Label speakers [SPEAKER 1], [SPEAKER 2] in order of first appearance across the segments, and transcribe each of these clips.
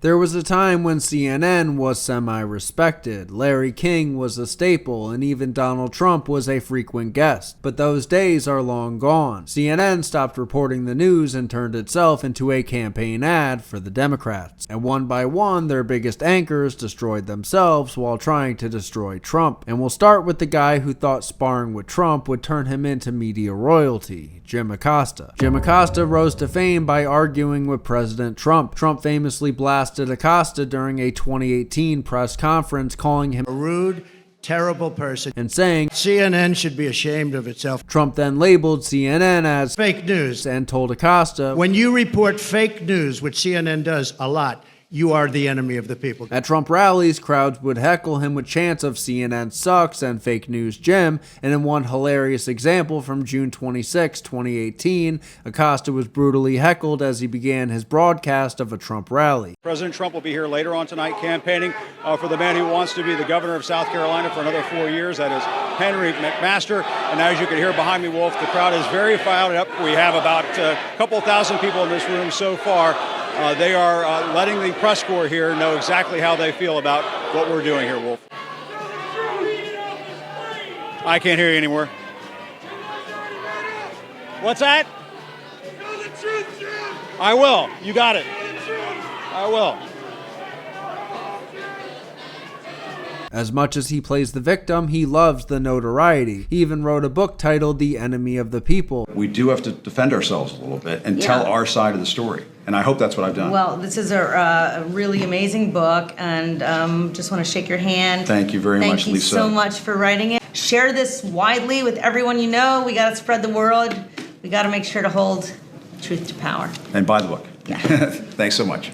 [SPEAKER 1] There was a time when CNN was semi-respected, Larry King was a staple, and even Donald Trump was a frequent guest. But those days are long gone. CNN stopped reporting the news and turned itself into a campaign ad for the Democrats. And one by one, their biggest anchors destroyed themselves while trying to destroy Trump. And we'll start with the guy who thought sparring with Trump would turn him into media royalty, Jim Acosta. Jim Acosta rose to fame by arguing with President Trump. Trump famously blasted Acosta during a 2018 press conference, calling him
[SPEAKER 2] a rude, terrible person
[SPEAKER 1] and saying
[SPEAKER 2] CNN should be ashamed of itself.
[SPEAKER 1] Trump then labeled CNN as
[SPEAKER 2] fake news
[SPEAKER 1] and told Acosta,
[SPEAKER 2] when you report fake news, which CNN does a lot, you are the enemy of the people.
[SPEAKER 1] At Trump rallies, crowds would heckle him with chants of CNN sucks and fake news Jim, and in one hilarious example from June 26, 2018, Acosta was brutally heckled as he began his broadcast of a Trump rally.
[SPEAKER 3] President Trump will be here later on tonight campaigning for the man who wants to be the governor of South Carolina for another 4 years. That is Henry McMaster. And as you can hear behind me, Wolf, the crowd is very fired up. We have about a couple thousand people in this room so far. They are letting the press corps here know exactly how they feel about what we're doing here, Wolf. I can't hear you anymore. What's that?
[SPEAKER 4] Tell the truth, Jim.
[SPEAKER 3] I will. You got it. I will.
[SPEAKER 1] As much as he plays the victim, he loves the notoriety. He even wrote a book titled The Enemy of the People.
[SPEAKER 5] We do have to defend ourselves a little bit and tell our side of the story. And I hope that's what I've done.
[SPEAKER 6] Well, this is a really amazing book, and just want to shake your hand.
[SPEAKER 5] Thank you very much, Lisa.
[SPEAKER 6] Thank you so much for writing it. Share this widely with everyone you know. We got to spread the word. We got to make sure to hold truth to power.
[SPEAKER 5] And buy the book.
[SPEAKER 6] Yeah.
[SPEAKER 5] Thanks so much.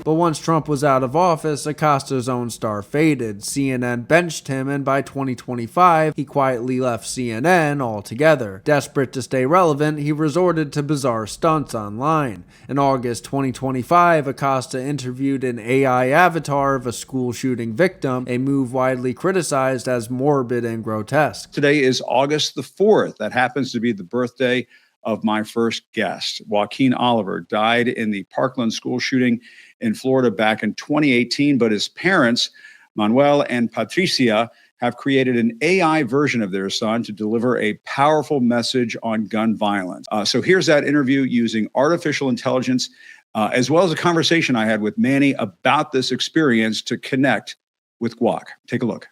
[SPEAKER 1] But once Trump was out of office, Acosta's own star faded. CNN benched him, and by 2025, he quietly left CNN altogether. Desperate to stay relevant, he resorted to bizarre stunts online. In August 2025, Acosta interviewed an AI avatar of a school shooting victim, a move widely criticized as morbid and grotesque.
[SPEAKER 5] Today is August the 4th. That happens to be the birthday of my first guest. Joaquin Oliver died in the Parkland school shooting in Florida back in 2018, but his parents, Manuel and Patricia, have created an AI version of their son to deliver a powerful message on gun violence. So here's that interview using artificial intelligence, as well as a conversation I had with Manny about this experience to connect with Guac. Take a look.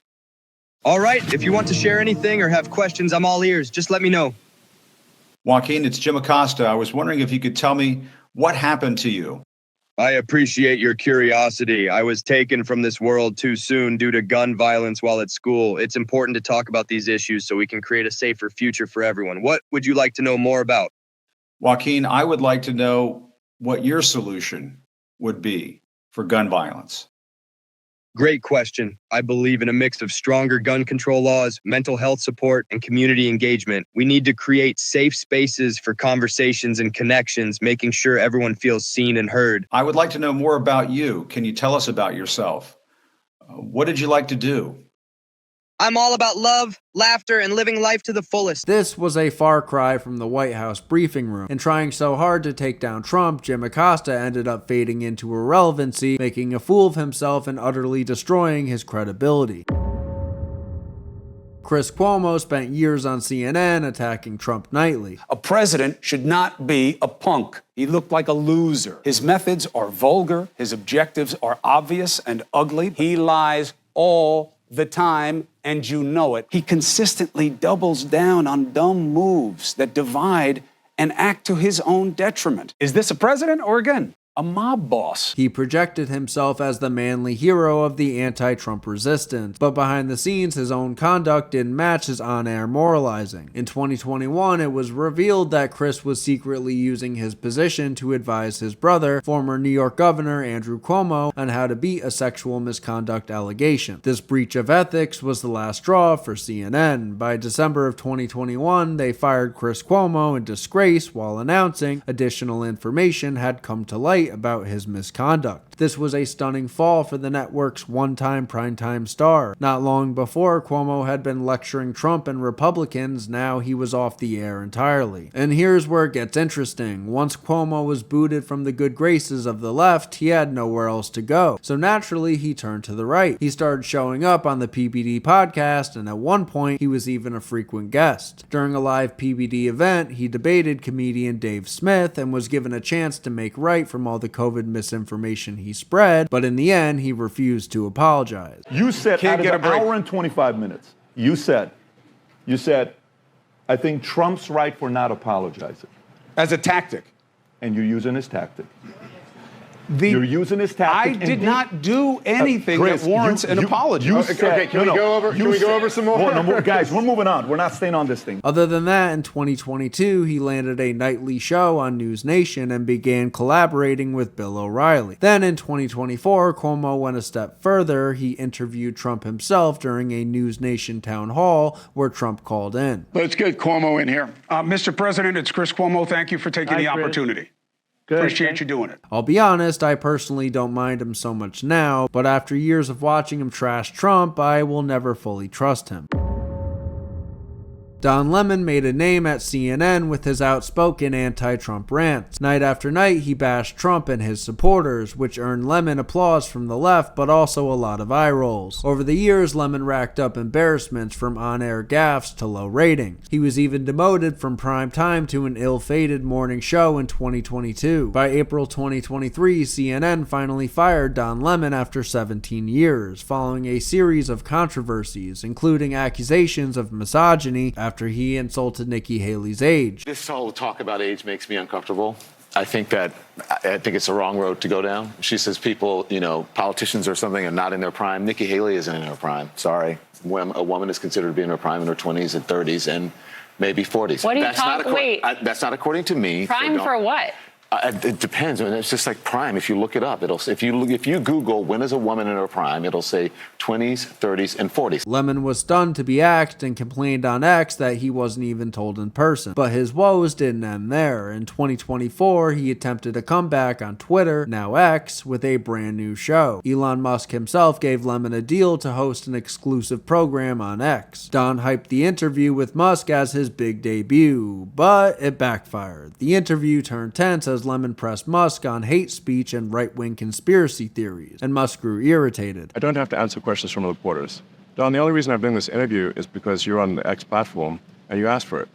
[SPEAKER 7] All right, if you want to share anything or have questions, I'm all ears. Just let me know.
[SPEAKER 5] Joaquin, it's Jim Acosta. I was wondering if you could tell me what happened to you.
[SPEAKER 7] I appreciate your curiosity. I was taken from this world too soon due to gun violence while at school. It's important to talk about these issues so we can create a safer future for everyone. What would you like to know more about?
[SPEAKER 5] Joaquin, I would like to know what your solution would be for gun violence.
[SPEAKER 7] Great question. I believe in a mix of stronger gun control laws, mental health support, and community engagement. We need to create safe spaces for conversations and connections, making sure everyone feels seen and heard.
[SPEAKER 5] I would like to know more about you. Can you tell us about yourself? What did you like to do?
[SPEAKER 7] I'm all about love, laughter, and living life to the fullest.
[SPEAKER 1] This was a far cry from the White House briefing room. In trying so hard to take down Trump, Jim Acosta ended up fading into irrelevancy, making a fool of himself and utterly destroying his credibility. Chris Cuomo spent years on CNN attacking Trump nightly.
[SPEAKER 8] A president should not be a punk. He looked like a loser. His methods are vulgar. His objectives are obvious and ugly. He lies all the time, and you know it. He consistently doubles down on dumb moves that divide and act to his own detriment. Is this a president or, again, a mob boss?
[SPEAKER 1] He projected himself as the manly hero of the anti-Trump resistance, but behind the scenes, his own conduct didn't match his on-air moralizing. In 2021, it was revealed that Chris was secretly using his position to advise his brother, former New York Governor Andrew Cuomo, on how to beat a sexual misconduct allegation. This breach of ethics was the last straw for CNN. By December of 2021, they fired Chris Cuomo in disgrace while announcing additional information had come to light about his misconduct. This was a stunning fall for the network's one-time primetime star. Not long before, Cuomo had been lecturing Trump and Republicans. Now he was off the air entirely. And here's where it gets interesting. Once Cuomo was booted from the good graces of the left, he had nowhere else to go. So naturally, he turned to the right. He started showing up on the PBD podcast, and at one point, he was even a frequent guest. During a live PBD event, he debated comedian Dave Smith and was given a chance to make right from all the COVID misinformation he spread, but in the end, he refused to apologize.
[SPEAKER 9] You said out of an hour and 25 minutes, you said, I think Trump's right for not apologizing.
[SPEAKER 8] As a tactic.
[SPEAKER 9] And you're using his tactic. You're using his tactic.
[SPEAKER 8] I did not do anything
[SPEAKER 9] Chris,
[SPEAKER 8] that warrants an apology.
[SPEAKER 9] Can we go over some more? No more? Guys, we're moving on. We're not staying on this thing.
[SPEAKER 1] Other than that, in 2022, he landed a nightly show on News Nation and began collaborating with Bill O'Reilly. Then in 2024, Cuomo went a step further. He interviewed Trump himself during a News Nation town hall where Trump called in.
[SPEAKER 10] Let's get Cuomo in here.
[SPEAKER 8] Mr. President, it's Chris Cuomo. Thank you for taking the opportunity.
[SPEAKER 9] Good.
[SPEAKER 8] Appreciate you doing it.
[SPEAKER 1] I'll be honest, I personally don't mind him so much now, but after years of watching him trash Trump, I will never fully trust him. Don Lemon made a name at CNN with his outspoken anti-Trump rants. Night after night, he bashed Trump and his supporters, which earned Lemon applause from the left, but also a lot of eye rolls. Over the years, Lemon racked up embarrassments from on-air gaffes to low ratings. He was even demoted from prime time to an ill-fated morning show in 2022. By April 2023, CNN finally fired Don Lemon after 17 years, following a series of controversies, including accusations of misogyny after he insulted Nikki Haley's age.
[SPEAKER 11] This whole talk about age makes me uncomfortable. I think it's the wrong road to go down. She says people, politicians or something are not in their prime. Nikki Haley isn't in her prime. Sorry. When a woman is considered to be in her prime in her 20s and 30s and maybe 40s.
[SPEAKER 12] What are you talking? Wait.
[SPEAKER 11] That's not according to me.
[SPEAKER 12] Prime for what?
[SPEAKER 11] It depends. I mean, it's just like prime. If you look it up, it'll say, if you Google when is a woman in her prime, it'll say 20s, 30s, and 40s.
[SPEAKER 1] Lemon was stunned to be axed and complained on X that he wasn't even told in person. But his woes didn't end there. In 2024, he attempted a comeback on Twitter, now X, with a brand new show. Elon Musk himself gave Lemon a deal to host an exclusive program on X. Don hyped the interview with Musk as his big debut, but it backfired. The interview turned tense as Lemon pressed Musk on hate speech and right-wing conspiracy theories, and Musk grew irritated.
[SPEAKER 13] I don't have to answer questions from reporters. Don, the only reason I'm doing this interview is because you're on the X platform and you asked for it.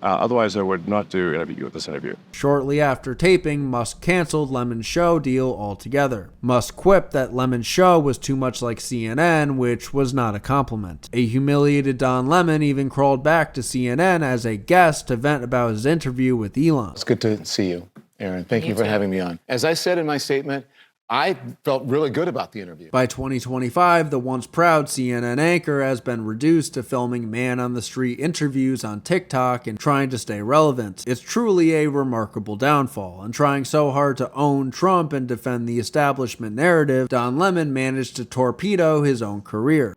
[SPEAKER 13] Otherwise, I would not do this interview.
[SPEAKER 1] Shortly after taping, Musk canceled Lemon's show deal altogether. Musk quipped that Lemon's show was too much like CNN, which was not a compliment. A humiliated Don Lemon even crawled back to CNN as a guest to vent about his interview with Elon.
[SPEAKER 11] It's good to see you, Aaron. Thank you for having me on. As I said in my statement, I felt really good about the interview.
[SPEAKER 1] By 2025, the once proud CNN anchor has been reduced to filming man-on-the-street interviews on TikTok and trying to stay relevant. It's truly a remarkable downfall, and trying so hard to own Trump and defend the establishment narrative, Don Lemon managed to torpedo his own career.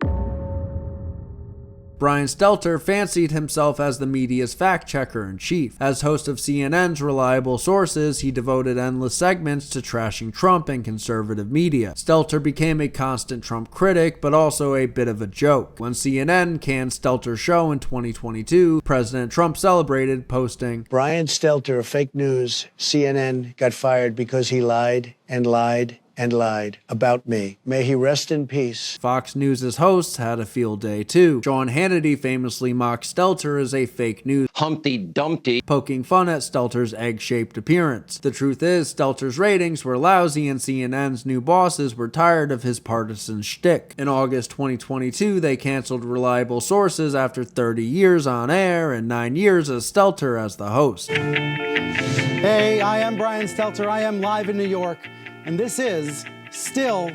[SPEAKER 1] Brian Stelter fancied himself as the media's fact-checker-in-chief. As host of CNN's Reliable Sources, he devoted endless segments to trashing Trump and conservative media. Stelter became a constant Trump critic, but also a bit of a joke. When CNN canned Stelter's show in 2022, President Trump celebrated, posting,
[SPEAKER 2] Brian Stelter, fake news, CNN got fired because he lied and lied and lied about me. May he rest in peace.
[SPEAKER 1] Fox News' hosts had a field day too. Sean Hannity famously mocked Stelter as a fake news
[SPEAKER 14] Humpty Dumpty,
[SPEAKER 1] poking fun at Stelter's egg-shaped appearance. The truth is, Stelter's ratings were lousy and CNN's new bosses were tired of his partisan shtick. In August 2022, they canceled Reliable Sources after 30 years on air and 9 years as Stelter as the host.
[SPEAKER 15] Hey, I am Brian Stelter. I am live in New York. And this is still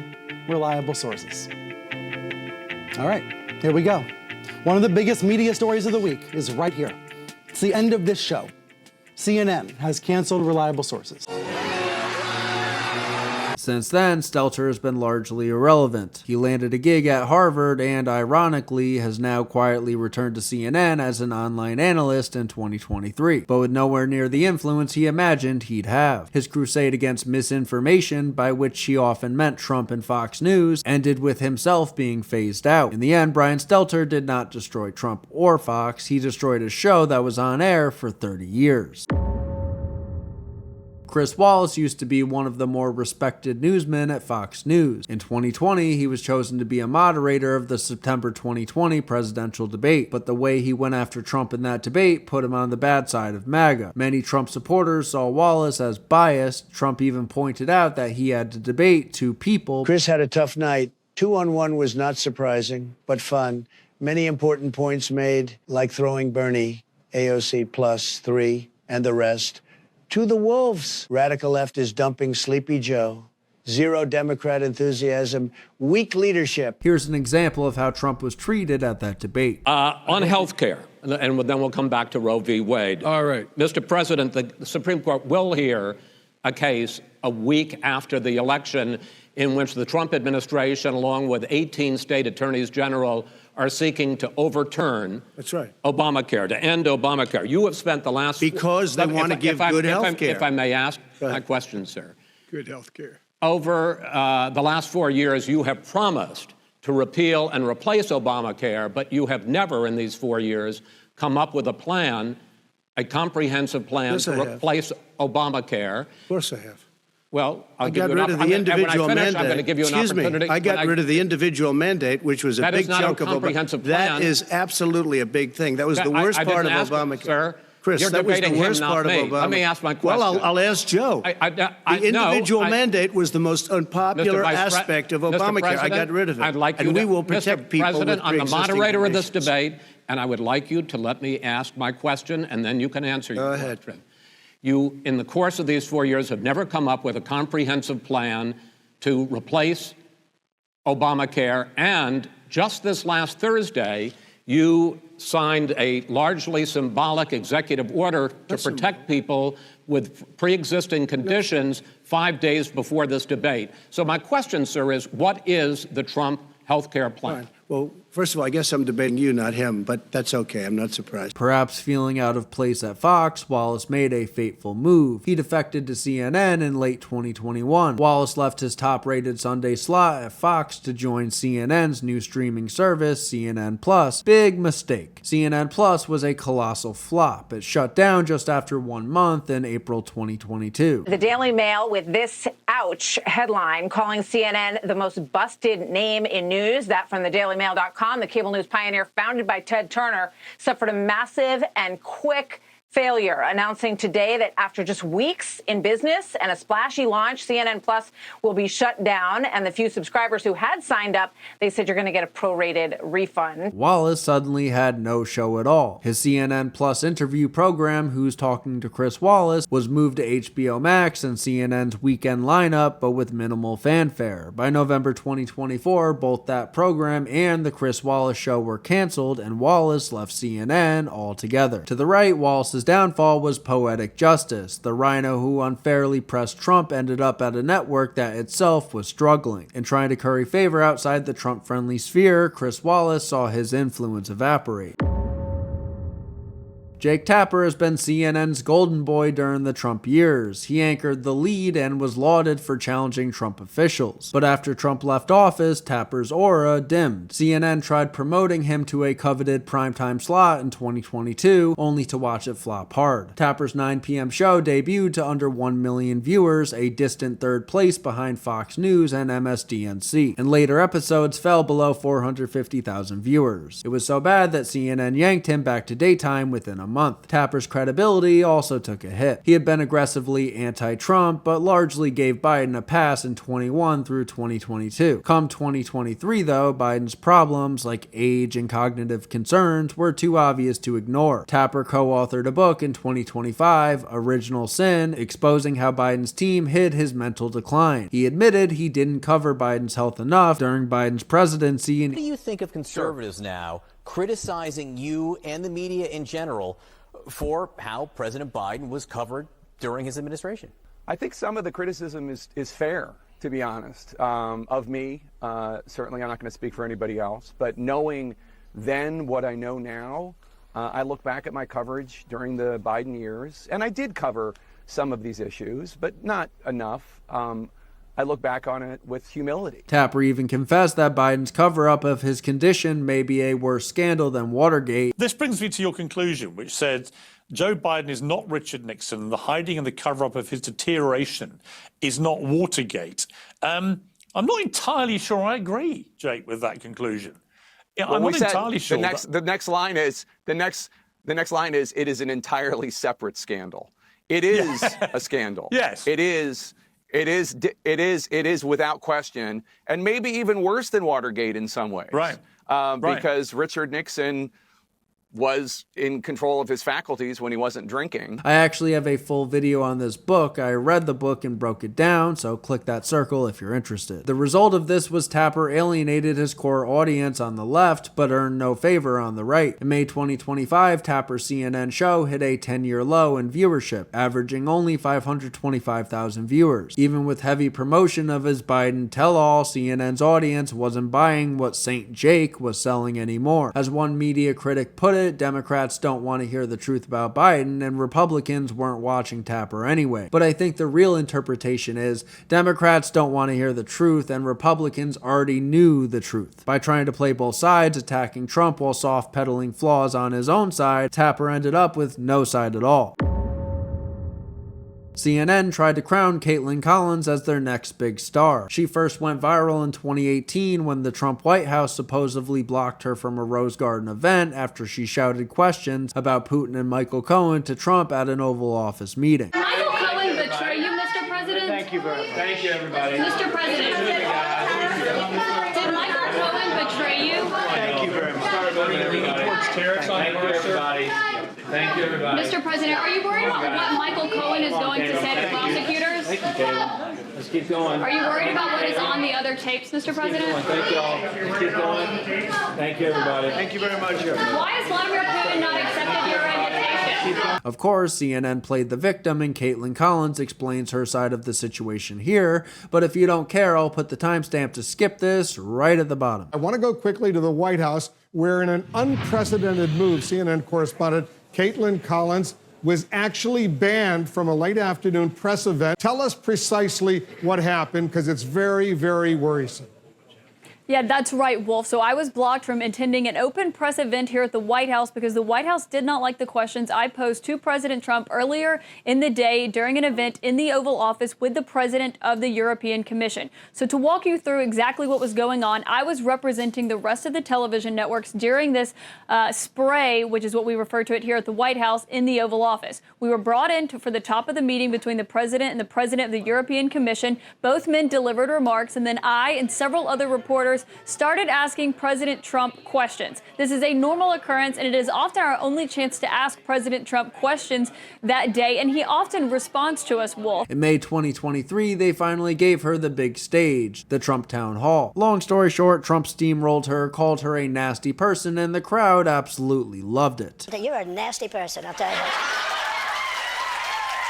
[SPEAKER 15] Reliable Sources. All right, here we go. One of the biggest media stories of the week is right here. It's the end of this show. CNN has canceled Reliable Sources.
[SPEAKER 1] Since then, Stelter has been largely irrelevant. He landed a gig at Harvard and, ironically, has now quietly returned to CNN as an online analyst in 2023, but with nowhere near the influence he imagined he'd have. His crusade against misinformation, by which he often meant Trump and Fox News, ended with himself being phased out. In the end, Brian Stelter did not destroy Trump or Fox, he destroyed a show that was on air for 30 years. Chris Wallace used to be one of the more respected newsmen at Fox News. In 2020, he was chosen to be a moderator of the September 2020 presidential debate, but the way he went after Trump in that debate put him on the bad side of MAGA. Many Trump supporters saw Wallace as biased. Trump even pointed out that he had to debate two people.
[SPEAKER 2] Chris had a tough night. 2-on-1 was not surprising, but fun. Many important points made, like throwing Bernie, AOC plus 3, and the rest to the wolves. Radical left is dumping Sleepy Joe. Zero Democrat enthusiasm, weak leadership.
[SPEAKER 1] Here's an example of how Trump was treated at that debate.
[SPEAKER 10] On health care, and then we'll come back to Roe v. Wade. All right. Mr. President, the Supreme Court will hear a case a week after the election in which the Trump administration, along with 18 state attorneys general, are seeking to overturn Obamacare, to end Obamacare. You have spent the last...
[SPEAKER 2] Because they want to give good health care.
[SPEAKER 10] If I may ask my question, sir.
[SPEAKER 4] Good health care.
[SPEAKER 10] Over the last 4 years, you have promised to repeal and replace Obamacare, but you have never in these 4 years come up with a plan, a comprehensive plan to replace Obamacare.
[SPEAKER 2] Of course I have.
[SPEAKER 10] Well,
[SPEAKER 2] I got rid of the individual mandate.
[SPEAKER 10] I'm going to give you an opportunity.
[SPEAKER 2] I got rid of the individual mandate, which was a big chunk of Obamacare. That is absolutely a big thing. That was the worst part of Obamacare.
[SPEAKER 10] Sir,
[SPEAKER 2] Chris,
[SPEAKER 10] you're
[SPEAKER 2] that was the
[SPEAKER 10] debating
[SPEAKER 2] worst
[SPEAKER 10] him,
[SPEAKER 2] part
[SPEAKER 10] not
[SPEAKER 2] of
[SPEAKER 10] me.
[SPEAKER 2] Obamacare.
[SPEAKER 10] Let me ask my question.
[SPEAKER 2] Well, I'll ask Joe. The individual mandate was the most unpopular aspect of Obamacare. I got rid of it.
[SPEAKER 10] I'd like you
[SPEAKER 2] and
[SPEAKER 10] to,
[SPEAKER 2] we will protect
[SPEAKER 10] Mr.
[SPEAKER 2] people
[SPEAKER 10] President,
[SPEAKER 2] with
[SPEAKER 10] I'm the moderator of this
[SPEAKER 2] conditions.
[SPEAKER 10] debate, and I would like you to let me ask my question, and then you can answer your question.
[SPEAKER 2] Go ahead.
[SPEAKER 10] You, in the course of these 4 years, have never come up with a comprehensive plan to replace Obamacare, and just this last Thursday, you signed a largely symbolic executive order to protect people with pre-existing conditions 5 days before this debate. So my question, sir, is what is the Trump health care plan?
[SPEAKER 2] Fine. Well, first of all, I guess I'm debating you, not him, but that's okay. I'm not surprised.
[SPEAKER 1] Perhaps feeling out of place at Fox, Wallace made a fateful move. He defected to CNN in late 2021. Wallace left his top-rated Sunday slot at Fox to join CNN's new streaming service, CNN Plus. Big mistake. CNN Plus was a colossal flop. It shut down just after 1 month in April 2022.
[SPEAKER 12] The Daily Mail with this ouch headline calling CNN the most busted name in news. That from the DailyMail.com. The cable news pioneer founded by Ted Turner suffered a massive and quick failure, announcing today that after just weeks in business and a splashy launch, CNN Plus will be shut down. And the few subscribers who had signed up, they said you're going to get a prorated refund.
[SPEAKER 1] Wallace suddenly had no show at all. His CNN Plus interview program, Who's Talking to Chris Wallace, was moved to HBO Max and CNN's weekend lineup, but with minimal fanfare. By November 2024, both that program and the Chris Wallace Show were canceled, and Wallace left CNN altogether. To the right, Wallace's downfall was poetic justice. The rhino who unfairly pressed Trump ended up at a network that itself was struggling. In trying to curry favor outside the Trump-friendly sphere, Chris Wallace saw his influence evaporate. Jake Tapper has been CNN's golden boy during the Trump years. He anchored The Lead and was lauded for challenging Trump officials. But after Trump left office, Tapper's aura dimmed. CNN tried promoting him to a coveted primetime slot in 2022, only to watch it flop hard. Tapper's 9 p.m. show debuted to under 1 million viewers, a distant third place behind Fox News and MSDNC. And later episodes fell below 450,000 viewers. It was so bad that CNN yanked him back to daytime within a month. Tapper's credibility also took a hit. He had been aggressively anti-Trump, but largely gave Biden a pass in 21 through 2022. Come 2023, though, Biden's problems, like age and cognitive concerns, were too obvious to ignore. Tapper co-authored a book in 2025, Original Sin, exposing how Biden's team hid his mental decline. He admitted he didn't cover Biden's health enough during Biden's presidency.
[SPEAKER 14] What do you think of conservatives now criticizing you and the media in general for how President Biden was covered during his administration?
[SPEAKER 16] I think some of the criticism is fair, to be honest, of me. Certainly, I'm not going to speak for anybody else. But knowing then what I know now, I look back at my coverage during the Biden years, and I did cover some of these issues, but not enough. I look back on it with humility.
[SPEAKER 1] Tapper even confessed that Biden's cover-up of his condition may be a worse scandal than Watergate.
[SPEAKER 17] This brings me to your conclusion, which said Joe Biden is not Richard Nixon, and the hiding and the cover-up of his deterioration is not Watergate. I'm not entirely sure I agree, Jake, with that conclusion. I'm not entirely sure.
[SPEAKER 16] The next line is it is an entirely separate scandal. It is a scandal.
[SPEAKER 17] Yes.
[SPEAKER 16] It is without question, and maybe even worse than Watergate in some ways.
[SPEAKER 17] Right.
[SPEAKER 16] Because Richard Nixon was in control of his faculties when he wasn't drinking.
[SPEAKER 1] I actually have a full video on this book. I read the book and broke it down, so click that circle if you're interested. The result of this was Tapper alienated his core audience on the left, but earned no favor on the right. In May 2025, Tapper's CNN show hit a 10-year low in viewership, averaging only 525,000 viewers. Even with heavy promotion of his Biden tell-all, CNN's audience wasn't buying what St. Jake was selling anymore. As one media critic put it, Democrats don't want to hear the truth about Biden, and Republicans weren't watching Tapper anyway. But I think the real interpretation is Democrats don't want to hear the truth, and Republicans already knew the truth. By trying to play both sides, attacking Trump while soft-pedaling flaws on his own side, Tapper ended up with no side at all. CNN tried to crown Caitlyn Collins as their next big star. She first went viral in 2018 when the Trump White House supposedly blocked her from a Rose Garden event after she shouted questions about Putin and Michael Cohen to Trump at an Oval Office meeting.
[SPEAKER 18] Michael Cohen betray you, Mr. President?
[SPEAKER 19] Thank you very much. Thank you, everybody.
[SPEAKER 18] Mr. President, did Michael Cohen betray you?
[SPEAKER 19] Thank you very much. Thank you, everybody. Thank you, everybody.
[SPEAKER 18] Mr. President, are you worried about what Michael Cohen is going to say to prosecutors?
[SPEAKER 19] Thank you, Caleb. Let's keep going.
[SPEAKER 18] Are you worried about what is on the other tapes, Mr. President?
[SPEAKER 19] Thank you all. Let's keep going. Thank you, everybody. Thank you very much.
[SPEAKER 18] Why has Vladimir Putin not accepted your invitation?
[SPEAKER 1] Of course, CNN played the victim, and Caitlyn Collins explains her side of the situation here, but if you don't care, I'll put the timestamp to skip this right at the bottom.
[SPEAKER 20] I want to go quickly to the White House, where in an unprecedented move, CNN correspondent Kaitlan Collins was actually banned from a late afternoon press event. Tell us precisely what happened, because it's very, very worrisome.
[SPEAKER 21] Yeah, that's right, Wolf. So I was blocked from attending an open press event here at the White House because the White House did not like the questions I posed to President Trump earlier in the day during an event in the Oval Office with the president of the European Commission. So to walk you through exactly what was going on, I was representing the rest of the television networks during this spray, which is what we refer to it here at the White House, in the Oval Office. We were brought in for the top of the meeting between the president and the president of the European Commission. Both men delivered remarks, and then I and several other reporters started asking President Trump questions. This is a normal occurrence, and it is often our only chance to ask President Trump questions that day, and he often responds to us, Wolf.
[SPEAKER 1] In May 2023, they finally gave her the big stage, the Trump Town Hall. Long story short, Trump steamrolled her, called her a nasty person, and the crowd absolutely loved it.
[SPEAKER 22] You're a nasty person, I'll tell you.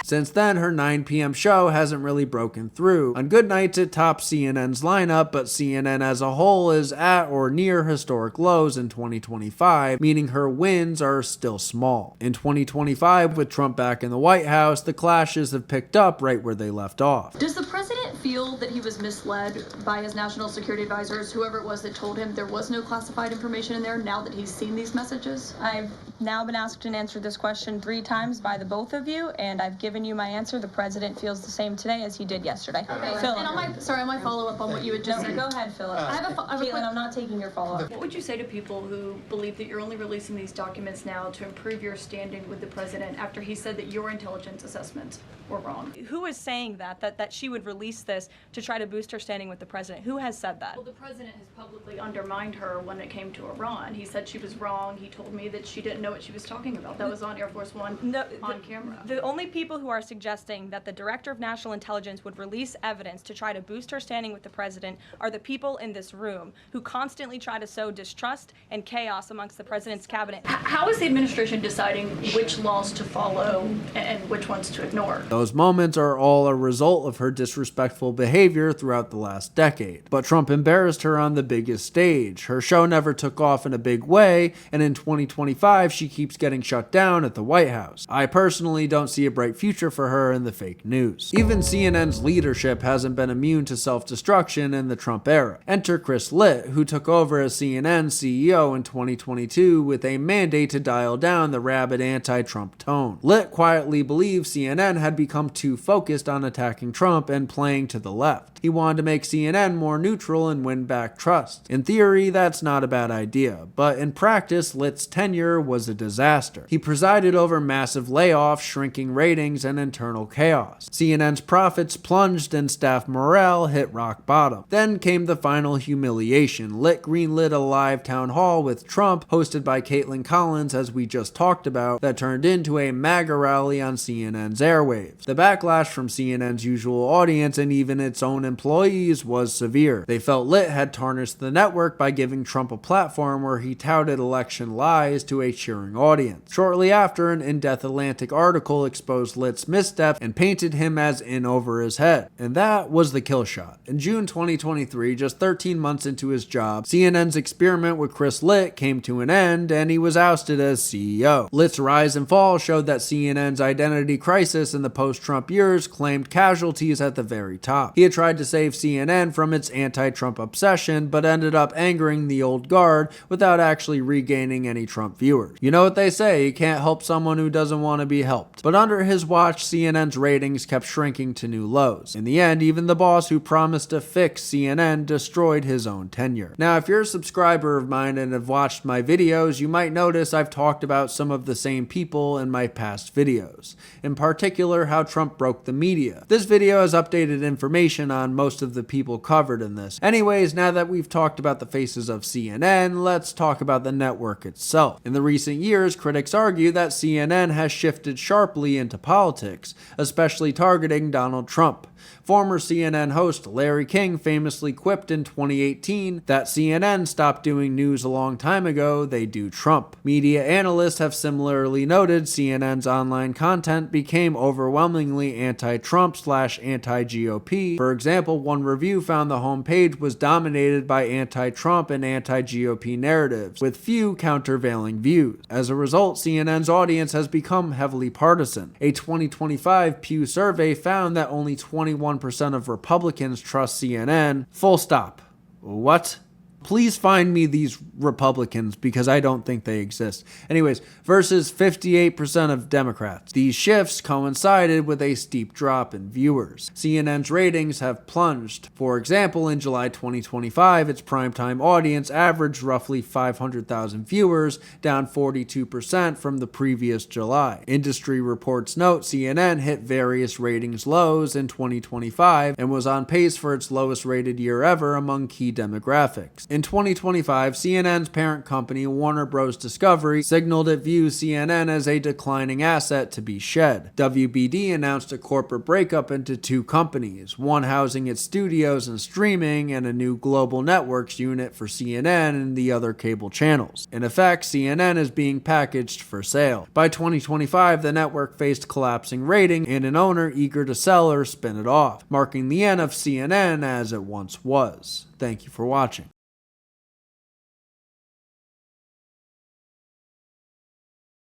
[SPEAKER 1] Since then, her 9 p.m. show hasn't really broken through. On good nights, it tops CNN's lineup, but CNN as a whole is at or near historic lows in 2025, meaning her wins are still small. In 2025, with Trump back in the White House, the clashes have picked up right where they left off.
[SPEAKER 23] Does the president feel that he was misled by his national security advisors, whoever it was that told him there was no classified information in there, now that he's seen these messages?
[SPEAKER 24] I've now been asked and answered this question 3 times by the both of you, and I've given you my answer. The president feels the same today as he did yesterday.
[SPEAKER 23] Okay.
[SPEAKER 24] Philip.
[SPEAKER 23] And on my follow-up on what you had just said.
[SPEAKER 24] Go ahead, Philip. Caitlin, I'm not taking your follow-up.
[SPEAKER 23] What would you say to people who believe that you're only releasing these documents now to improve your standing with the president after he said that your intelligence assessments were wrong?
[SPEAKER 24] Who is saying that she would release this to try to boost her standing with the president? Who has said that?
[SPEAKER 23] Well, the president has publicly undermined her when it came to Iran. He said she was wrong. He told me that she didn't know what she was talking about. That was on Air Force One on camera.
[SPEAKER 24] The only people who are suggesting that the Director of National Intelligence would release evidence to try to boost her standing with the president are the people in this room who constantly try to sow distrust and chaos amongst the president's cabinet.
[SPEAKER 18] How is the administration deciding which laws to follow and which ones to ignore?
[SPEAKER 1] Those moments are all a result of her disrespectful behavior throughout the last decade. But Trump embarrassed her on the biggest stage. Her show never took off in a big way, and in 2025 she keeps getting shut down at the White House. I personally don't see a bright future for her in the fake news. Even CNN's leadership hasn't been immune to self-destruction in the Trump era. Enter Chris Licht, who took over as CNN CEO in 2022 with a mandate to dial down the rabid anti-Trump tone. Licht quietly believed CNN had become too focused on attacking Trump and playing to the left. He wanted to make CNN more neutral and win back trust. In theory, that's not a bad idea, but in practice, Licht's tenure was a disaster. He presided over massive layoffs, shrinking ratings, and internal chaos. CNN's profits plunged and staff morale hit rock bottom. Then came the final humiliation. Licht greenlit a live town hall with Trump, hosted by Caitlyn Collins, as we just talked about, that turned into a MAGA rally on CNN's airwaves. The backlash from CNN's usual audience and even its own employees was severe. They felt Licht had tarnished the network by giving Trump a platform where he touted election lies to a cheering audience. Shortly after, an in-depth Atlantic article exposed Licht's missteps and painted him as in over his head. And that was the kill shot. In June 2023, just 13 months into his job, CNN's experiment with Chris Licht came to an end and he was ousted as CEO. Licht's rise and fall showed that CNN's identity crisis in the post-Trump years claimed casualties at the very top. He had tried to save CNN from its anti-Trump obsession, but ended up angering the old guard without actually regaining any Trump viewers. You know what they say, you can't help someone who doesn't want to be helped. But under his watch, CNN's ratings kept shrinking to new lows. In the end, even the boss who promised to fix CNN destroyed his own tenure. Now, if you're a subscriber of mine and have watched my videos, you might notice I've talked about some of the same people in my past videos. In particular, how Trump broke the media. This video has updated information on most of the people covered in this. Anyways, now that we've talked about the faces of CNN, let's talk about the network itself. In the recent years, critics argue that CNN has shifted sharply into politics, especially targeting Donald Trump. Former CNN host Larry King famously quipped in 2018 that CNN stopped doing news a long time ago, they do Trump. Media analysts have similarly noted CNN's online content became overwhelmingly anti-Trump/anti-GOP. For example, one review found the homepage was dominated by anti-Trump and anti-GOP narratives, with few countervailing views. As a result, CNN's audience has become heavily partisan. A 2025 Pew survey found that only 21% of Republicans trust CNN. Full stop. What? Please find me these Republicans because I don't think they exist. Anyways, versus 58% of Democrats. These shifts coincided with a steep drop in viewers. CNN's ratings have plunged. For example, in July 2025, its primetime audience averaged roughly 500,000 viewers, down 42% from the previous July. Industry reports note CNN hit various ratings lows in 2025 and was on pace for its lowest rated year ever among key demographics. In 2025, CNN's parent company, Warner Bros. Discovery, signaled it views CNN as a declining asset to be shed. WBD announced a corporate breakup into two companies, one housing its studios and streaming, and a new global networks unit for CNN and the other cable channels. In effect, CNN is being packaged for sale. By 2025, the network faced collapsing ratings and an owner eager to sell or spin it off, marking the end of CNN as it once was. Thank you for watching.